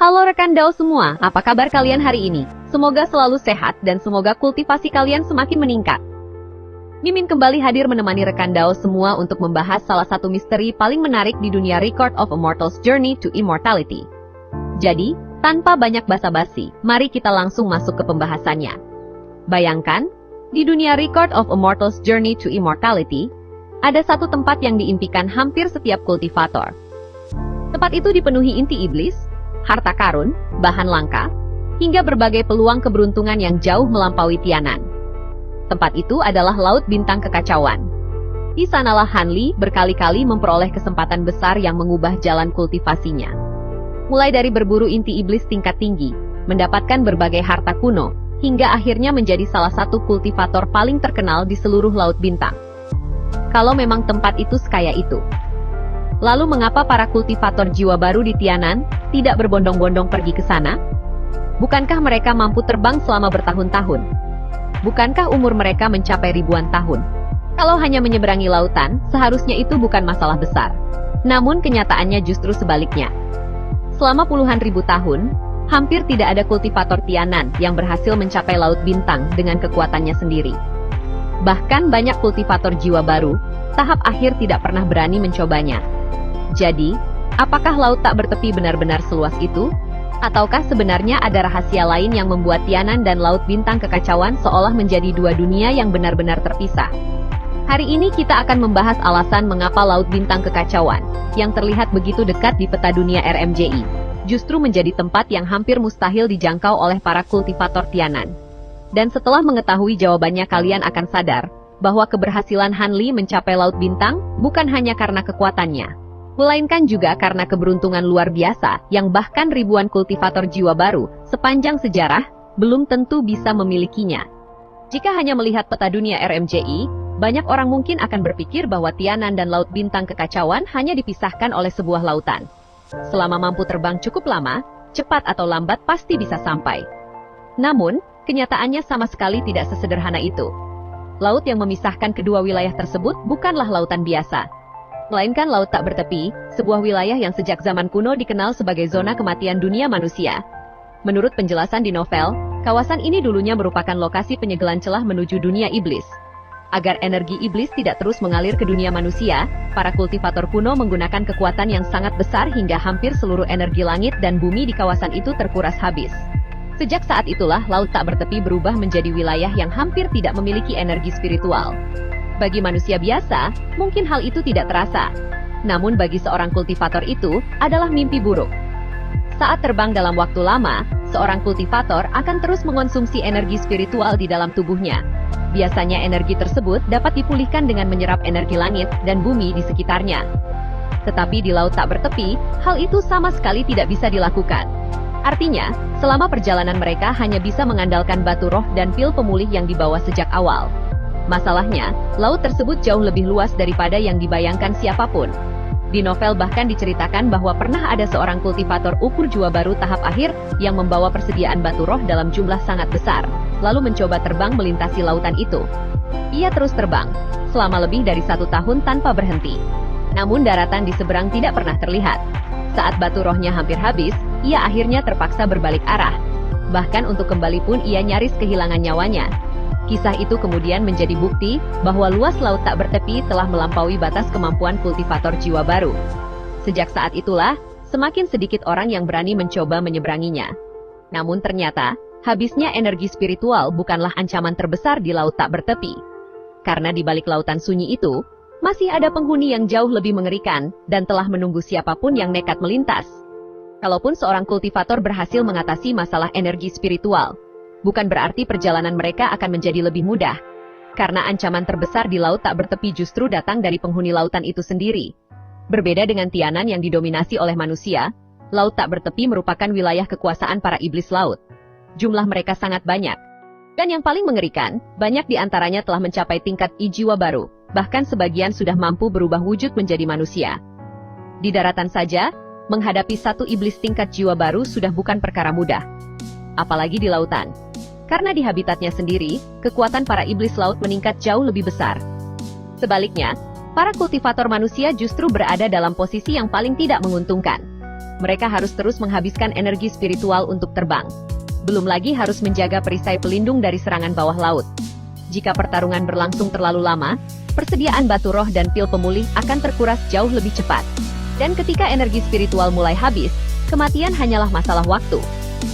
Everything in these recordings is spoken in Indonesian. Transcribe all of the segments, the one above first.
Halo rekan Dao semua, apa kabar kalian hari ini? Semoga selalu sehat dan semoga kultivasi kalian semakin meningkat. Mimin kembali hadir menemani rekan Dao semua untuk membahas salah satu misteri paling menarik di dunia Record of Immortals Journey to Immortality. Jadi, tanpa banyak basa-basi, mari kita langsung masuk ke pembahasannya. Bayangkan, di dunia Record of Immortals Journey to Immortality, ada satu tempat yang diimpikan hampir setiap kultivator. Tempat itu dipenuhi inti iblis, harta karun, bahan langka, hingga berbagai peluang keberuntungan yang jauh melampaui Tianan. Tempat itu adalah Laut Bintang Kekacauan. Di sanalah Han Li berkali-kali memperoleh kesempatan besar yang mengubah jalan kultivasinya. Mulai dari berburu inti iblis tingkat tinggi, mendapatkan berbagai harta kuno, hingga akhirnya menjadi salah satu kultivator paling terkenal di seluruh Laut Bintang. Kalau memang tempat itu sekaya itu, lalu mengapa para kultivator jiwa baru di Tianan tidak berbondong-bondong pergi ke sana? Bukankah mereka mampu terbang selama bertahun-tahun? Bukankah umur mereka mencapai ribuan tahun? Kalau hanya menyeberangi lautan, seharusnya itu bukan masalah besar. Namun kenyataannya justru sebaliknya. Selama puluhan ribu tahun, hampir tidak ada kultivator Tianan yang berhasil mencapai Laut Bintang dengan kekuatannya sendiri. Bahkan banyak kultivator jiwa baru, tahap akhir tidak pernah berani mencobanya. Jadi, apakah laut tak bertepi benar-benar seluas itu? Ataukah sebenarnya ada rahasia lain yang membuat Tianan dan Laut Bintang Kekacauan seolah menjadi dua dunia yang benar-benar terpisah? Hari ini kita akan membahas alasan mengapa Laut Bintang Kekacauan, yang terlihat begitu dekat di peta dunia RMJI, justru menjadi tempat yang hampir mustahil dijangkau oleh para kultivator Tianan. Dan setelah mengetahui jawabannya, kalian akan sadar bahwa keberhasilan Han Li mencapai Laut Bintang bukan hanya karena kekuatannya, melainkan juga karena keberuntungan luar biasa yang bahkan ribuan kultivator jiwa baru sepanjang sejarah belum tentu bisa memilikinya. Jika hanya melihat peta dunia RMJI, banyak orang mungkin akan berpikir bahwa Tianan dan Laut Bintang Kekacauan hanya dipisahkan oleh sebuah lautan. Selama mampu terbang cukup lama, cepat atau lambat pasti bisa sampai. Namun, kenyataannya sama sekali tidak sesederhana itu. Laut yang memisahkan kedua wilayah tersebut bukanlah lautan biasa, melainkan laut tak bertepi, sebuah wilayah yang sejak zaman kuno dikenal sebagai zona kematian dunia manusia. Menurut penjelasan di novel, kawasan ini dulunya merupakan lokasi penyegelan celah menuju dunia iblis. Agar energi iblis tidak terus mengalir ke dunia manusia, para kultivator kuno menggunakan kekuatan yang sangat besar hingga hampir seluruh energi langit dan bumi di kawasan itu terkuras habis. Sejak saat itulah laut tak bertepi berubah menjadi wilayah yang hampir tidak memiliki energi spiritual. Bagi manusia biasa, mungkin hal itu tidak terasa. Namun bagi seorang kultivator itu adalah mimpi buruk. Saat terbang dalam waktu lama, seorang kultivator akan terus mengonsumsi energi spiritual di dalam tubuhnya. Biasanya energi tersebut dapat dipulihkan dengan menyerap energi langit dan bumi di sekitarnya. Tetapi di laut tak bertepi, hal itu sama sekali tidak bisa dilakukan. Artinya, selama perjalanan mereka hanya bisa mengandalkan batu roh dan pil pemulih yang dibawa sejak awal. Masalahnya, laut tersebut jauh lebih luas daripada yang dibayangkan siapapun. Di novel bahkan diceritakan bahwa pernah ada seorang kultivator ukur jiwa baru tahap akhir yang membawa persediaan batu roh dalam jumlah sangat besar, lalu mencoba terbang melintasi lautan itu. Ia terus terbang, selama lebih dari 1 tahun tanpa berhenti. Namun daratan di seberang tidak pernah terlihat. Saat batu rohnya hampir habis, ia akhirnya terpaksa berbalik arah. Bahkan untuk kembali pun ia nyaris kehilangan nyawanya. Kisah itu kemudian menjadi bukti bahwa luas laut tak bertepi telah melampaui batas kemampuan kultivator jiwa baru. Sejak saat itulah, semakin sedikit orang yang berani mencoba menyeberanginya. Namun ternyata, habisnya energi spiritual bukanlah ancaman terbesar di laut tak bertepi. Karena di balik lautan sunyi itu, masih ada penghuni yang jauh lebih mengerikan dan telah menunggu siapapun yang nekat melintas. Kalaupun seorang kultivator berhasil mengatasi masalah energi spiritual, bukan berarti perjalanan mereka akan menjadi lebih mudah. Karena ancaman terbesar di laut tak bertepi justru datang dari penghuni lautan itu sendiri. Berbeda dengan Tianan yang didominasi oleh manusia, laut tak bertepi merupakan wilayah kekuasaan para iblis laut. Jumlah mereka sangat banyak. Dan yang paling mengerikan, banyak di antaranya telah mencapai tingkat jiwa baru, bahkan sebagian sudah mampu berubah wujud menjadi manusia. Di daratan saja, menghadapi satu iblis tingkat jiwa baru sudah bukan perkara mudah. Apalagi di lautan. Karena di habitatnya sendiri, kekuatan para iblis laut meningkat jauh lebih besar. Sebaliknya, para kultivator manusia justru berada dalam posisi yang paling tidak menguntungkan. Mereka harus terus menghabiskan energi spiritual untuk terbang. Belum lagi harus menjaga perisai pelindung dari serangan bawah laut. Jika pertarungan berlangsung terlalu lama, persediaan batu roh dan pil pemulih akan terkuras jauh lebih cepat. Dan ketika energi spiritual mulai habis, kematian hanyalah masalah waktu.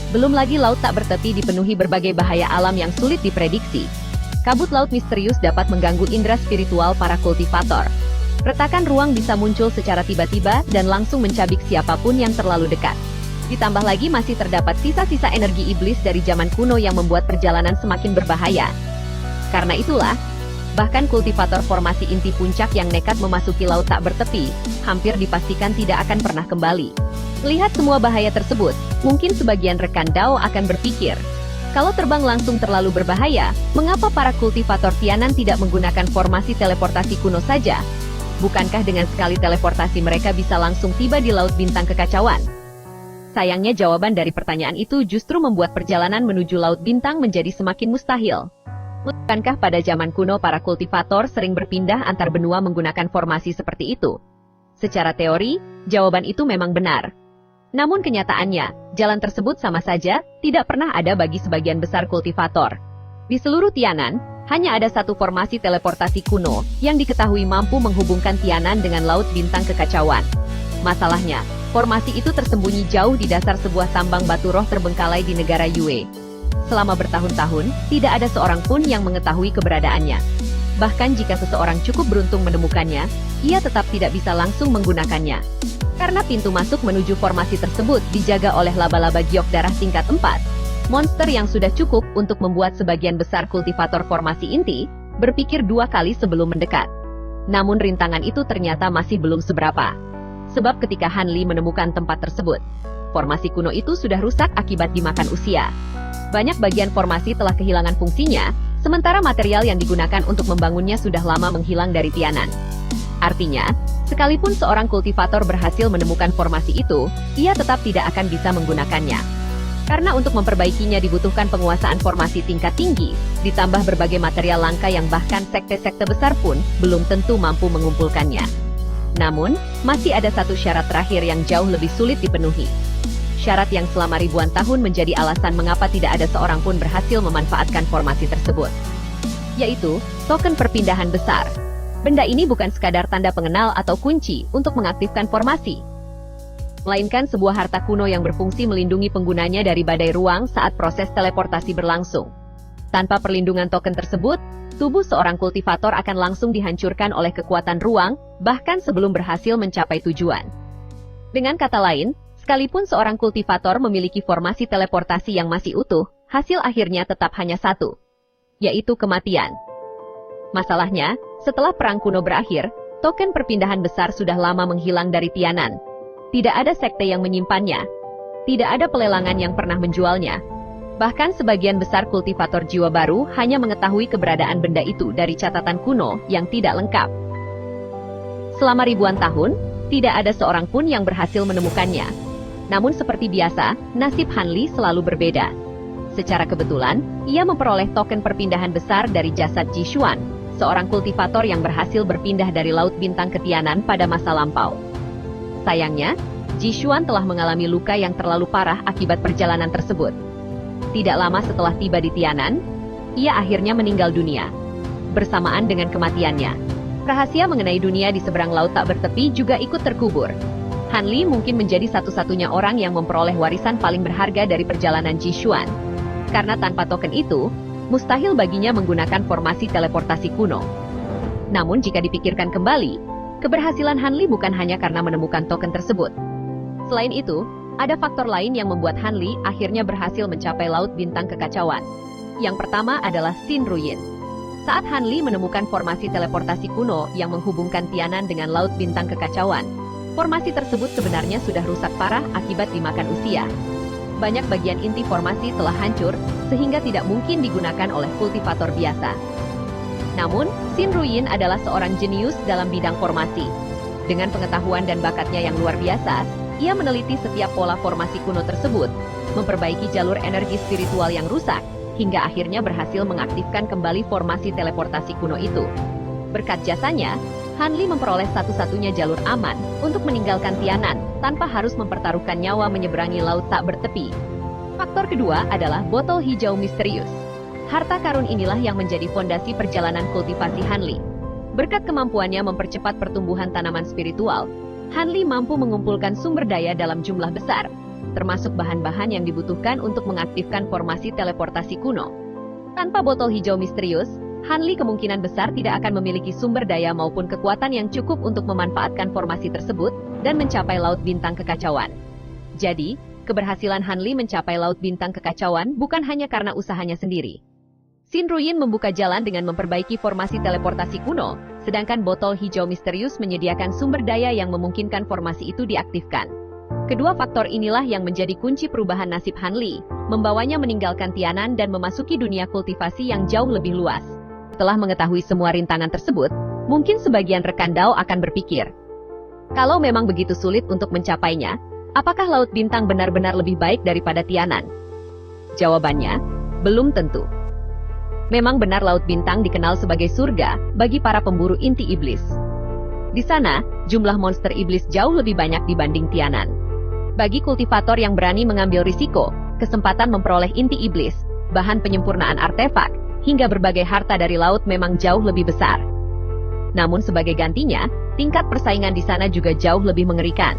Belum lagi laut tak bertepi dipenuhi berbagai bahaya alam yang sulit diprediksi. Kabut laut misterius dapat mengganggu indera spiritual para kultivator. Retakan ruang bisa muncul secara tiba-tiba dan langsung mencabik siapapun yang terlalu dekat. Ditambah lagi masih terdapat sisa-sisa energi iblis dari zaman kuno yang membuat perjalanan semakin berbahaya. Karena itulah, bahkan kultivator formasi inti puncak yang nekat memasuki laut tak bertepi, hampir dipastikan tidak akan pernah kembali. Melihat semua bahaya tersebut, mungkin sebagian rekan Dao akan berpikir, kalau terbang langsung terlalu berbahaya, mengapa para kultivator Tianan tidak menggunakan formasi teleportasi kuno saja? Bukankah dengan sekali teleportasi mereka bisa langsung tiba di Laut Bintang Kekacauan? Sayangnya jawaban dari pertanyaan itu justru membuat perjalanan menuju Laut Bintang menjadi semakin mustahil. Bukankah pada zaman kuno para kultivator sering berpindah antar benua menggunakan formasi seperti itu? Secara teori, jawaban itu memang benar. Namun kenyataannya, jalan tersebut sama saja tidak pernah ada bagi sebagian besar kultivator. Di seluruh Tianan, hanya ada satu formasi teleportasi kuno yang diketahui mampu menghubungkan Tianan dengan Laut Bintang Kekacauan. Masalahnya, formasi itu tersembunyi jauh di dasar sebuah tambang batu roh terbengkalai di negara Yue. Selama bertahun-tahun, tidak ada seorang pun yang mengetahui keberadaannya. Bahkan jika seseorang cukup beruntung menemukannya, ia tetap tidak bisa langsung menggunakannya. Karena pintu masuk menuju formasi tersebut dijaga oleh laba-laba giok darah tingkat 4, monster yang sudah cukup untuk membuat sebagian besar kultivator formasi inti berpikir dua kali sebelum mendekat. Namun rintangan itu ternyata masih belum seberapa. Sebab ketika Han Li menemukan tempat tersebut, formasi kuno itu sudah rusak akibat dimakan usia. Banyak bagian formasi telah kehilangan fungsinya, sementara material yang digunakan untuk membangunnya sudah lama menghilang dari Tianan. Artinya, sekalipun seorang kultivator berhasil menemukan formasi itu, ia tetap tidak akan bisa menggunakannya. Karena untuk memperbaikinya dibutuhkan penguasaan formasi tingkat tinggi, ditambah berbagai material langka yang bahkan sekte-sekte besar pun belum tentu mampu mengumpulkannya. Namun, masih ada satu syarat terakhir yang jauh lebih sulit dipenuhi. Syarat yang selama ribuan tahun menjadi alasan mengapa tidak ada seorang pun berhasil memanfaatkan formasi tersebut. Yaitu, token perpindahan besar. Benda ini bukan sekadar tanda pengenal atau kunci untuk mengaktifkan formasi, melainkan sebuah harta kuno yang berfungsi melindungi penggunanya dari badai ruang saat proses teleportasi berlangsung. Tanpa perlindungan token tersebut, tubuh seorang kultivator akan langsung dihancurkan oleh kekuatan ruang, bahkan sebelum berhasil mencapai tujuan. Dengan kata lain, sekalipun seorang kultivator memiliki formasi teleportasi yang masih utuh, hasil akhirnya tetap hanya satu, yaitu kematian. Masalahnya, setelah perang kuno berakhir, token perpindahan besar sudah lama menghilang dari Tianan. Tidak ada sekte yang menyimpannya. Tidak ada pelelangan yang pernah menjualnya. Bahkan sebagian besar kultivator jiwa baru hanya mengetahui keberadaan benda itu dari catatan kuno yang tidak lengkap. Selama ribuan tahun, tidak ada seorang pun yang berhasil menemukannya. Namun seperti biasa, nasib Han Li selalu berbeda. Secara kebetulan, ia memperoleh token perpindahan besar dari jasad Ji Xuan, seorang kultivator yang berhasil berpindah dari Laut Bintang ke Tianan pada masa lampau. Sayangnya, Ji Xuan telah mengalami luka yang terlalu parah akibat perjalanan tersebut. Tidak lama setelah tiba di Tianan, ia akhirnya meninggal dunia. Bersamaan dengan kematiannya, rahasia mengenai dunia di seberang laut tak bertepi juga ikut terkubur. Han Li mungkin menjadi satu-satunya orang yang memperoleh warisan paling berharga dari perjalanan Ji Xuan. Karena tanpa token itu, mustahil baginya menggunakan formasi teleportasi kuno. Namun jika dipikirkan kembali, keberhasilan Han Li bukan hanya karena menemukan token tersebut. Selain itu, ada faktor lain yang membuat Han Li akhirnya berhasil mencapai Laut Bintang Kekacauan. Yang pertama adalah Xin Ruyin. Saat Han Li menemukan formasi teleportasi kuno yang menghubungkan Tianan dengan Laut Bintang Kekacauan, formasi tersebut sebenarnya sudah rusak parah akibat dimakan usia. Banyak bagian inti formasi telah hancur, sehingga tidak mungkin digunakan oleh kultivator biasa. Namun, Xin Ruyin adalah seorang jenius dalam bidang formasi. Dengan pengetahuan dan bakatnya yang luar biasa, ia meneliti setiap pola formasi kuno tersebut, memperbaiki jalur energi spiritual yang rusak, hingga akhirnya berhasil mengaktifkan kembali formasi teleportasi kuno itu. Berkat jasanya, Han Li memperoleh satu-satunya jalur aman untuk meninggalkan Tianan tanpa harus mempertaruhkan nyawa menyeberangi laut tak bertepi. Faktor kedua adalah botol hijau misterius. Harta karun inilah yang menjadi fondasi perjalanan kultivasi Han Li. Berkat kemampuannya mempercepat pertumbuhan tanaman spiritual, Han Li mampu mengumpulkan sumber daya dalam jumlah besar, termasuk bahan-bahan yang dibutuhkan untuk mengaktifkan formasi teleportasi kuno. Tanpa botol hijau misterius, Han Li kemungkinan besar tidak akan memiliki sumber daya maupun kekuatan yang cukup untuk memanfaatkan formasi tersebut dan mencapai Laut Bintang Kekacauan. Jadi, keberhasilan Han Li mencapai Laut Bintang Kekacauan bukan hanya karena usahanya sendiri. Xin Ruyin membuka jalan dengan memperbaiki formasi teleportasi kuno, sedangkan botol hijau misterius menyediakan sumber daya yang memungkinkan formasi itu diaktifkan. Kedua faktor inilah yang menjadi kunci perubahan nasib Han Li, membawanya meninggalkan Tianan dan memasuki dunia kultivasi yang jauh lebih luas. Setelah mengetahui semua rintangan tersebut, mungkin sebagian rekan Dao akan berpikir, kalau memang begitu sulit untuk mencapainya, apakah Laut Bintang benar-benar lebih baik daripada Tianan? Jawabannya, belum tentu. Memang benar Laut Bintang dikenal sebagai surga bagi para pemburu inti iblis. Di sana, jumlah monster iblis jauh lebih banyak dibanding Tianan. Bagi kultivator yang berani mengambil risiko, kesempatan memperoleh inti iblis, bahan penyempurnaan artefak, hingga berbagai harta dari laut memang jauh lebih besar. Namun sebagai gantinya, tingkat persaingan di sana juga jauh lebih mengerikan.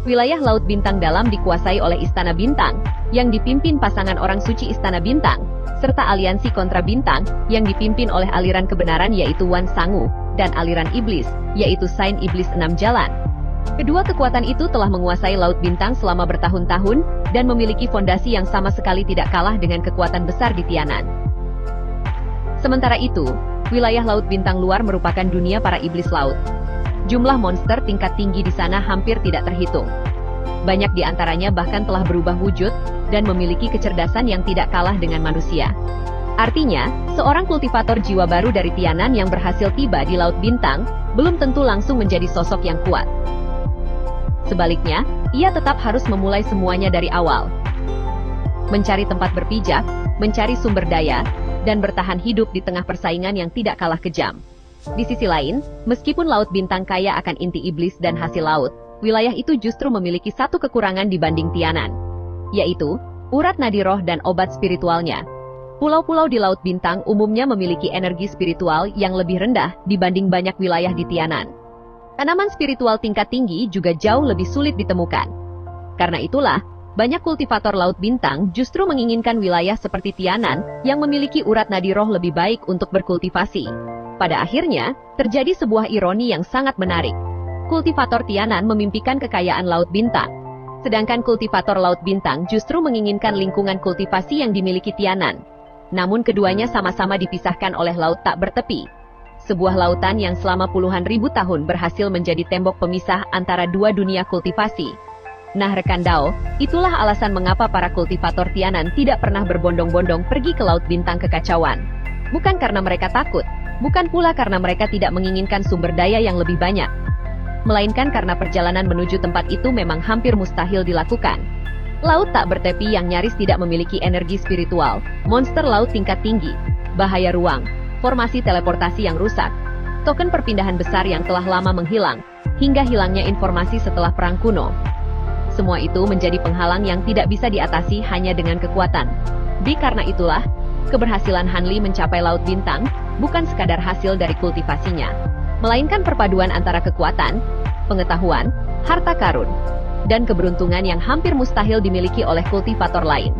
Wilayah Laut Bintang Dalam dikuasai oleh Istana Bintang, yang dipimpin pasangan orang suci Istana Bintang, serta aliansi kontra bintang, yang dipimpin oleh aliran kebenaran yaitu Wan Sangu, dan aliran iblis, yaitu Saint Iblis 6 Jalan. Kedua kekuatan itu telah menguasai Laut Bintang selama bertahun-tahun, dan memiliki fondasi yang sama sekali tidak kalah dengan kekuatan besar di Tianan. Sementara itu, wilayah Laut Bintang Luar merupakan dunia para iblis laut. Jumlah monster tingkat tinggi di sana hampir tidak terhitung. Banyak di antaranya bahkan telah berubah wujud, dan memiliki kecerdasan yang tidak kalah dengan manusia. Artinya, seorang kultivator jiwa baru dari Tianan yang berhasil tiba di Laut Bintang, belum tentu langsung menjadi sosok yang kuat. Sebaliknya, ia tetap harus memulai semuanya dari awal. Mencari tempat berpijak, mencari sumber daya, dan bertahan hidup di tengah persaingan yang tidak kalah kejam. Di sisi lain, meskipun Laut Bintang kaya akan inti iblis dan hasil laut, wilayah itu justru memiliki satu kekurangan dibanding Tianan, yaitu urat nadi roh dan obat spiritualnya. Pulau-pulau di Laut Bintang umumnya memiliki energi spiritual yang lebih rendah dibanding banyak wilayah di Tianan. Tanaman spiritual tingkat tinggi juga jauh lebih sulit ditemukan. Karena itulah, banyak kultivator Laut Bintang justru menginginkan wilayah seperti Tianan yang memiliki urat nadi roh lebih baik untuk berkultivasi. Pada akhirnya, terjadi sebuah ironi yang sangat menarik. Kultivator Tianan memimpikan kekayaan Laut Bintang, sedangkan kultivator Laut Bintang justru menginginkan lingkungan kultivasi yang dimiliki Tianan. Namun keduanya sama-sama dipisahkan oleh laut tak bertepi. Sebuah lautan yang selama puluhan ribu tahun berhasil menjadi tembok pemisah antara dua dunia kultivasi. Nah rekan Dao, itulah alasan mengapa para kultivator Tianan tidak pernah berbondong-bondong pergi ke Laut Bintang Kekacauan. Bukan karena mereka takut, bukan pula karena mereka tidak menginginkan sumber daya yang lebih banyak, melainkan karena perjalanan menuju tempat itu memang hampir mustahil dilakukan. Laut tak bertepi yang nyaris tidak memiliki energi spiritual, monster laut tingkat tinggi, bahaya ruang, formasi teleportasi yang rusak, token perpindahan besar yang telah lama menghilang, hingga hilangnya informasi setelah perang kuno. Semua itu menjadi penghalang yang tidak bisa diatasi hanya dengan kekuatan. Karena itulah, keberhasilan Han Li mencapai Laut Bintang bukan sekadar hasil dari kultivasinya, melainkan perpaduan antara kekuatan, pengetahuan, harta karun, dan keberuntungan yang hampir mustahil dimiliki oleh kultivator lain.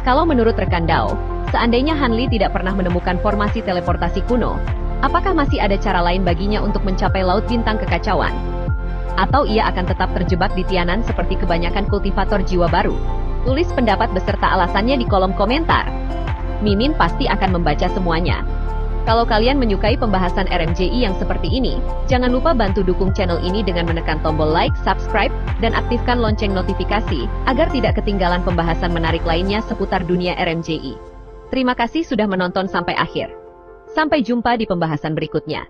Kalau menurut rekan Dao, seandainya Han Li tidak pernah menemukan formasi teleportasi kuno, apakah masih ada cara lain baginya untuk mencapai Laut Bintang Kekacauan? Atau ia akan tetap terjebak di Tianan seperti kebanyakan kultivator jiwa baru? Tulis pendapat beserta alasannya di kolom komentar. Mimin pasti akan membaca semuanya. Kalau kalian menyukai pembahasan RMJI yang seperti ini, jangan lupa bantu dukung channel ini dengan menekan tombol like, subscribe, dan aktifkan lonceng notifikasi, agar tidak ketinggalan pembahasan menarik lainnya seputar dunia RMJI. Terima kasih sudah menonton sampai akhir. Sampai jumpa di pembahasan berikutnya.